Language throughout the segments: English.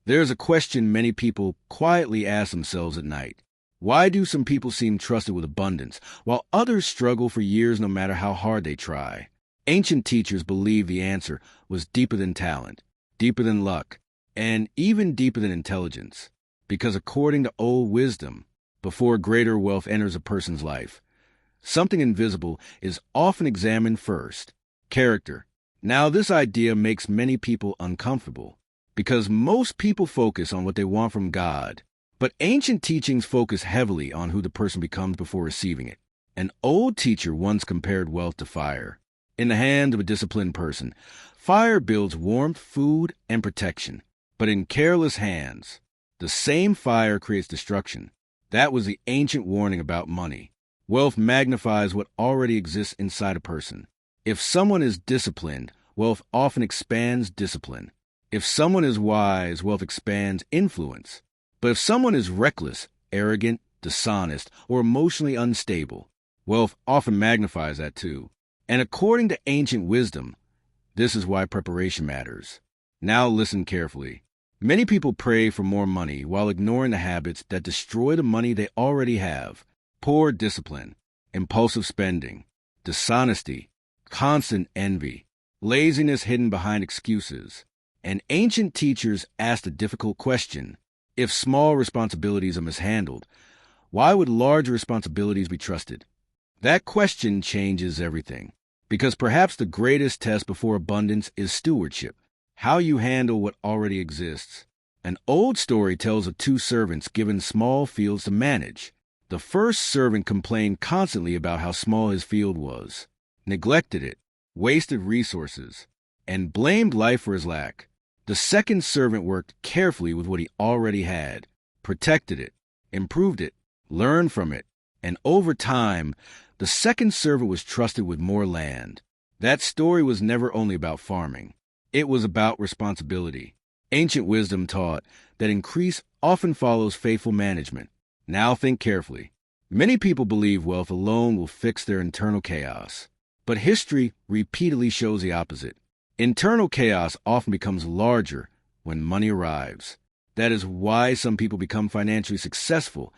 There's a question many people quietly ask themselves at night. Why do some people seem trusted with abundance, while others struggle for years no matter how hard they try? Ancient teachers believed the answer was deeper than talent, deeper than luck, and even deeper than intelligence. Because according to old wisdom, before greater wealth enters a person's life, something invisible is often examined first: character. Now, this idea makes many people uncomfortable, because most people focus on what they want from God. But ancient teachings focus heavily on who the person becomes before receiving it. An old teacher once compared wealth to fire. In the hand of a disciplined person, fire builds warmth, food, and protection. But in careless hands, the same fire creates destruction. That was the ancient warning about money. Wealth magnifies what already exists inside a person. If someone is disciplined, wealth often expands discipline. If someone is wise, wealth expands influence. But if someone is reckless, arrogant, dishonest, or emotionally unstable, wealth often magnifies that too. And according to ancient wisdom, this is why preparation matters. Now listen carefully. Many people pray for more money while ignoring the habits that destroy the money they already have: poor discipline, impulsive spending, dishonesty, constant envy, laziness hidden behind excuses. And ancient teachers asked a difficult question. If small responsibilities are mishandled, why would large responsibilities be trusted? That question changes everything, because perhaps the greatest test before abundance is stewardship, how you handle what already exists. An old story tells of two servants given small fields to manage. The first servant complained constantly about how small his field was, neglected it, wasted resources, and blamed life for his lack. The second servant worked carefully with what he already had, protected it, improved it, learned from it, and over time, the second servant was trusted with more land. That story was never only about farming. It was about responsibility. Ancient wisdom taught that increase often follows faithful management. Now think carefully. Many people believe wealth alone will fix their internal chaos, but history repeatedly shows the opposite. Internal chaos often becomes larger when money arrives. That is why some people become financially successful,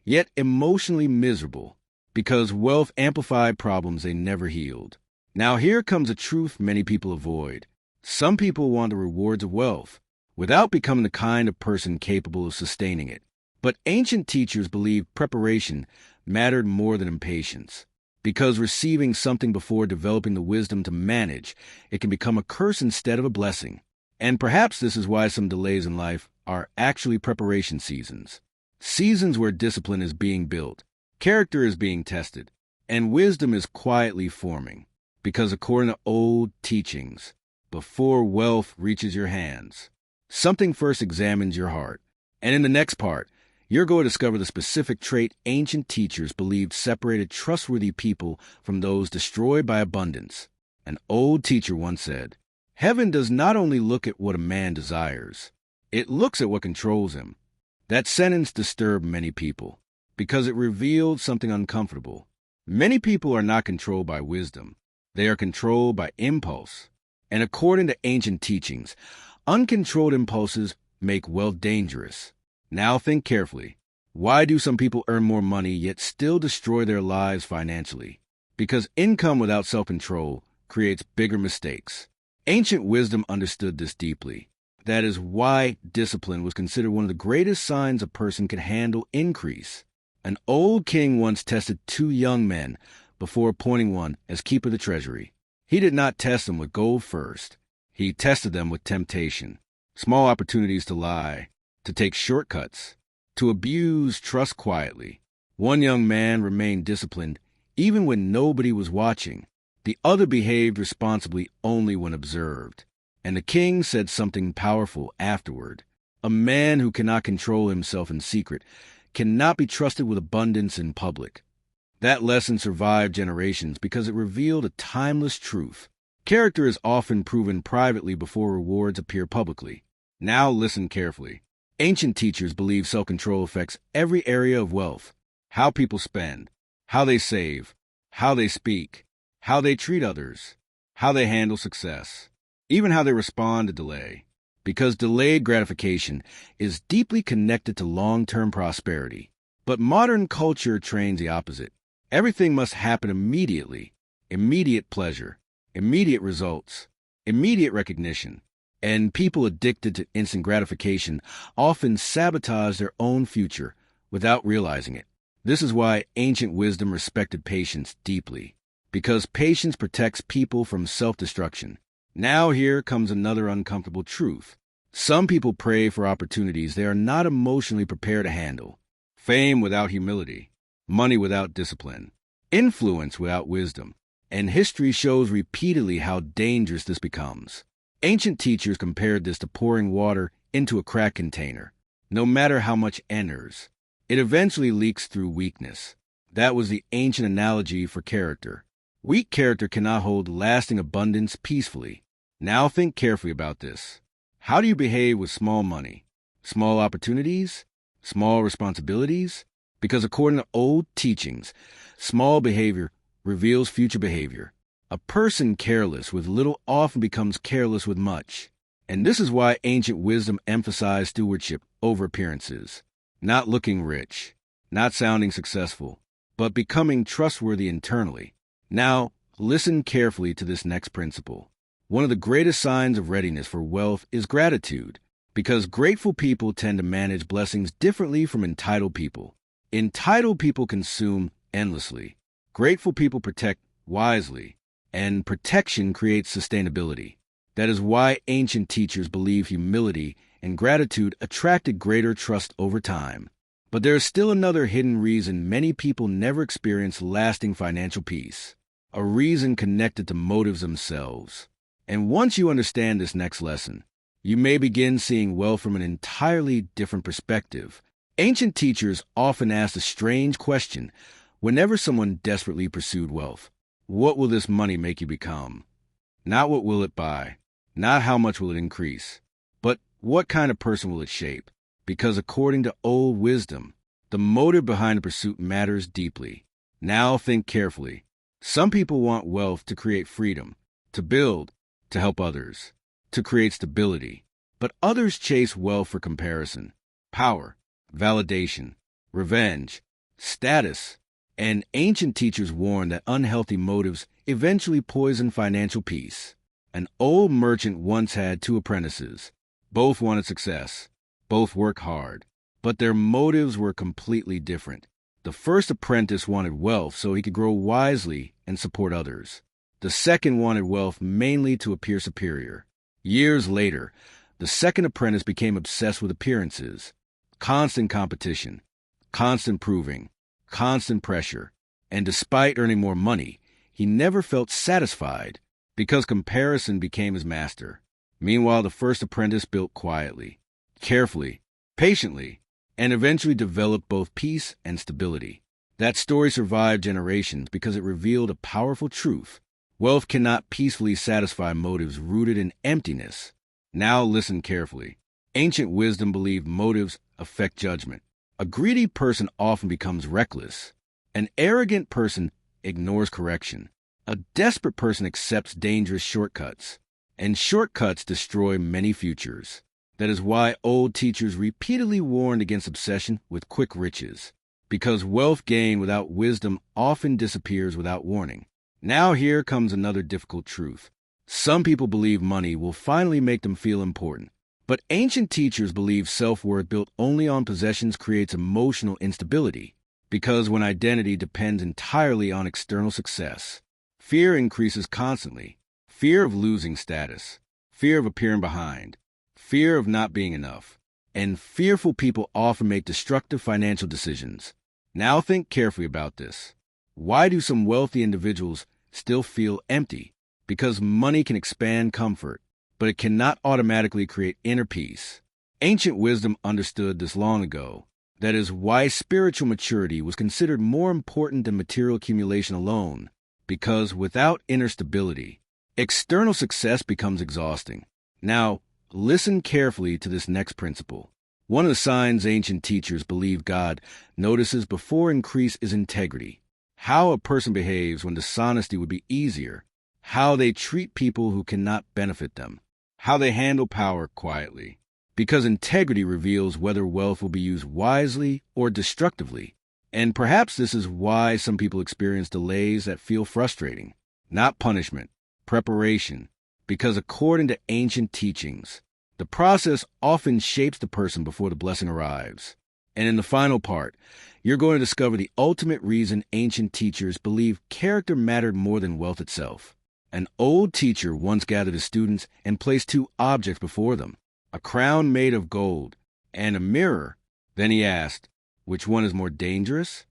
yet emotionally miserable, because wealth amplified problems they never healed. Now here comes a truth many people avoid. Some people want the rewards of wealth without becoming the kind of person capable of sustaining it. But ancient teachers believed preparation mattered more than impatience. Because receiving something before developing the wisdom to manage, it can become a curse instead of a blessing. And perhaps this is why some delays in life are actually preparation seasons. Seasons where discipline is being built, character is being tested, and wisdom is quietly forming. Because according to old teachings, before wealth reaches your hands, something first examines your heart. And in the next part, you're going to discover the specific trait ancient teachers believed separated trustworthy people from those destroyed by abundance. An old teacher once said, "Heaven does not only look at what a man desires, it looks at what controls him." That sentence disturbed many people because it revealed something uncomfortable. Many people are not controlled by wisdom. They are controlled by impulse. And according to ancient teachings, uncontrolled impulses make wealth dangerous. Now think carefully. Why do some people earn more money yet still destroy their lives financially? Because income without self-control creates bigger mistakes. Ancient wisdom understood this deeply. That is why discipline was considered one of the greatest signs a person could handle increase. An old king once tested two young men before appointing one as keeper of the treasury. He did not test them with gold first. He tested them with temptation, small opportunities to lie, to take shortcuts, to abuse trust quietly. One young man remained disciplined even when nobody was watching. The other behaved responsibly only when observed. And the king said something powerful afterward. A man who cannot control himself in secret cannot be trusted with abundance in public. That lesson survived generations because it revealed a timeless truth. Character is often proven privately before rewards appear publicly. Now listen carefully. Ancient teachers believe self-control affects every area of wealth: how people spend, how they save, how they speak, how they treat others, how they handle success, even how they respond to delay. because delayed gratification is deeply connected to long-term prosperity. But modern culture trains the opposite. Everything must happen immediately. Immediate pleasure, immediate results, immediate recognition. And people addicted to instant gratification often sabotage their own future without realizing it. This is why ancient wisdom respected patience deeply, because patience protects people from self-destruction. Now here comes another uncomfortable truth. Some people pray for opportunities they are not emotionally prepared to handle. Fame without humility, money without discipline, influence without wisdom. And history shows repeatedly how dangerous this becomes. Ancient teachers compared this to pouring water into a cracked container. No matter how much enters, it eventually leaks through weakness. That was the ancient analogy for character. Weak character cannot hold lasting abundance peacefully. Now think carefully about this. How do you behave with small money, small opportunities, small responsibilities? Because according to old teachings, small behavior reveals future behavior. A person careless with little often becomes careless with much. And this is why ancient wisdom emphasized stewardship over appearances. Not looking rich, not sounding successful, but becoming trustworthy internally. Now, listen carefully to this next principle. One of the greatest signs of readiness for wealth is gratitude, because grateful people tend to manage blessings differently from entitled people. Entitled people consume endlessly. Grateful people protect wisely, and protection creates sustainability. That is why ancient teachers believe humility and gratitude attracted greater trust over time. But there is still another hidden reason many people never experience lasting financial peace, a reason connected to motives themselves. And once you understand this next lesson, you may begin seeing wealth from an entirely different perspective. Ancient teachers often asked a strange question whenever someone desperately pursued wealth. What will this money make you become? Not what will it buy, not how much will it increase, but what kind of person will it shape? Because according to old wisdom, the motive behind the pursuit matters deeply. Now think carefully. Some people want wealth to create freedom, to build, to help others, to create stability. But others chase wealth for comparison, power, validation, revenge, status. And ancient teachers warned that unhealthy motives eventually poison financial peace. An old merchant once had two apprentices. Both wanted success. Both worked hard. But their motives were completely different. The first apprentice wanted wealth so he could grow wisely and support others. The second wanted wealth mainly to appear superior. Years later, the second apprentice became obsessed with appearances. Constant competition, constant proving, constant pressure. And despite earning more money, he never felt satisfied because comparison became his master. Meanwhile, the first apprentice built quietly, carefully, patiently, and eventually developed both peace and stability. That story survived generations because it revealed a powerful truth. Wealth cannot peacefully satisfy motives rooted in emptiness. Now listen carefully. Ancient wisdom believed motives affect judgment. A greedy person often becomes reckless. An arrogant person ignores correction. A desperate person accepts dangerous shortcuts. And shortcuts destroy many futures. That is why old teachers repeatedly warned against obsession with quick riches, because wealth gained without wisdom often disappears without warning. Now here comes another difficult truth. Some people believe money will finally make them feel important, but ancient teachers believe self-worth built only on possessions creates emotional instability, because when identity depends entirely on external success, fear increases constantly. Fear of losing status, fear of appearing behind, fear of not being enough, and fearful people often make destructive financial decisions. Now think carefully about this. Why do some wealthy individuals still feel empty? Because money can expand comfort, but it cannot automatically create inner peace. Ancient wisdom understood this long ago. That is why spiritual maturity was considered more important than material accumulation alone, because without inner stability, external success becomes exhausting. Now, listen carefully to this next principle. One of the signs ancient teachers believe God notices before increase is integrity. How a person behaves when dishonesty would be easier. How they treat people who cannot benefit them. how they handle power quietly. Because integrity reveals whether wealth will be used wisely or destructively. And perhaps this is why some people experience delays that feel frustrating. Not punishment, preparation. Because according to ancient teachings, the process often shapes the person before the blessing arrives. And in the final part, you're going to discover the ultimate reason ancient teachers believed character mattered more than wealth itself. An old teacher once gathered his students and placed two objects before them, a crown made of gold and a mirror. Then he asked, "Which one is more dangerous?"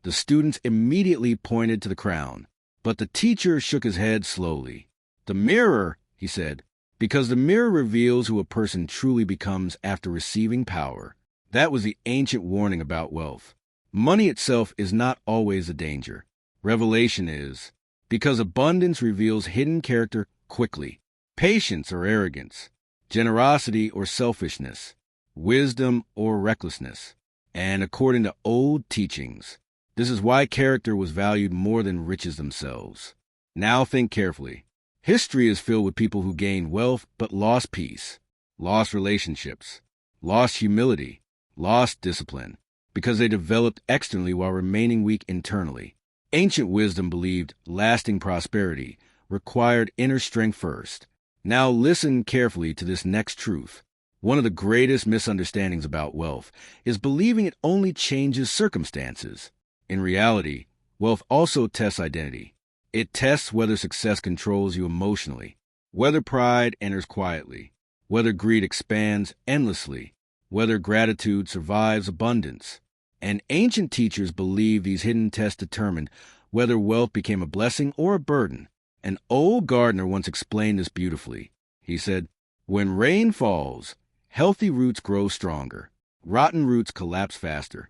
The students immediately pointed to the crown, but the teacher shook his head slowly. "The mirror," he said, "because the mirror reveals who a person truly becomes after receiving power." That was the ancient warning about wealth. Money itself is not always a danger. Revelation is, because abundance reveals hidden character quickly. Patience or arrogance, generosity or selfishness, wisdom or recklessness. And according to old teachings, this is why character was valued more than riches themselves. Now think carefully. History is filled with people who gained wealth but lost peace, lost relationships, lost humility, lost discipline, because they developed externally while remaining weak internally. Ancient wisdom believed lasting prosperity required inner strength first. Now listen carefully to this next truth. One of the greatest misunderstandings about wealth is believing it only changes circumstances. In reality, wealth also tests identity. It tests whether success controls you emotionally, whether pride enters quietly, whether greed expands endlessly, whether gratitude survives abundance. And ancient teachers believed these hidden tests determined whether wealth became a blessing or a burden. An old gardener once explained this beautifully. He said, "When rain falls, healthy roots grow stronger. Rotten roots collapse faster."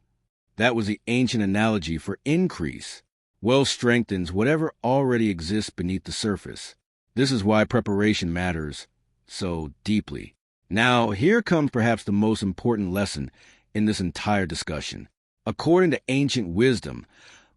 That was the ancient analogy for increase. Wealth strengthens whatever already exists beneath the surface. This is why preparation matters so deeply. Now, here comes perhaps the most important lesson in this entire discussion. According to ancient wisdom,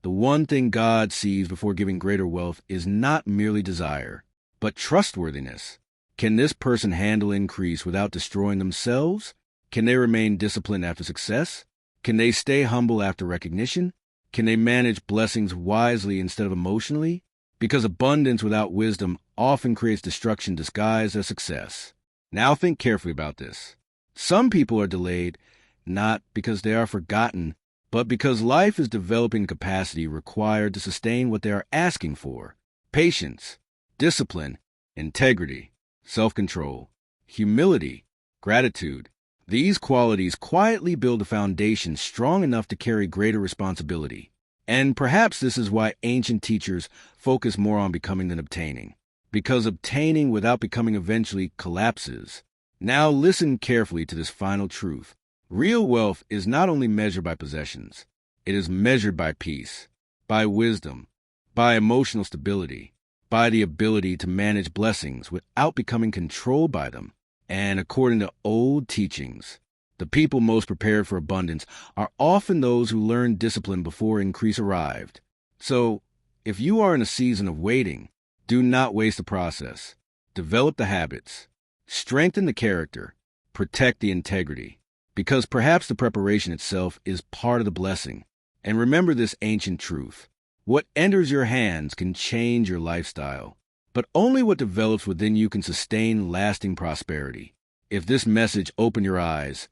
the one thing God sees before giving greater wealth is not merely desire, but trustworthiness. Can this person handle increase without destroying themselves? Can they remain disciplined after success? Can they stay humble after recognition? Can they manage blessings wisely instead of emotionally? Because abundance without wisdom often creates destruction disguised as success. Now think carefully about this. Some people are delayed not because they are forgotten, but because life is developing capacity required to sustain what they are asking for. Patience, discipline, integrity, self-control, humility, gratitude. These qualities quietly build a foundation strong enough to carry greater responsibility. And perhaps this is why ancient teachers focus more on becoming than obtaining. Because obtaining without becoming eventually collapses. Now listen carefully to this final truth. Real wealth is not only measured by possessions. It is measured by peace, by wisdom, by emotional stability, by the ability to manage blessings without becoming controlled by them. And according to old teachings, the people most prepared for abundance are often those who learned discipline before increase arrived. So, if you are in a season of waiting, do not waste the process. Develop the habits. Strengthen the character. Protect the integrity. Because perhaps the preparation itself is part of the blessing. And remember this ancient truth. What enters your hands can change your lifestyle, but only what develops within you can sustain lasting prosperity. If this message opened your eyes,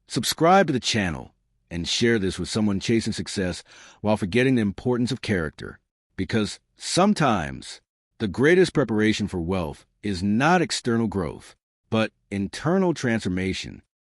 subscribe to the channel and share this with someone chasing success while forgetting the importance of character. Because sometimes the greatest preparation for wealth is not external growth, but internal transformation.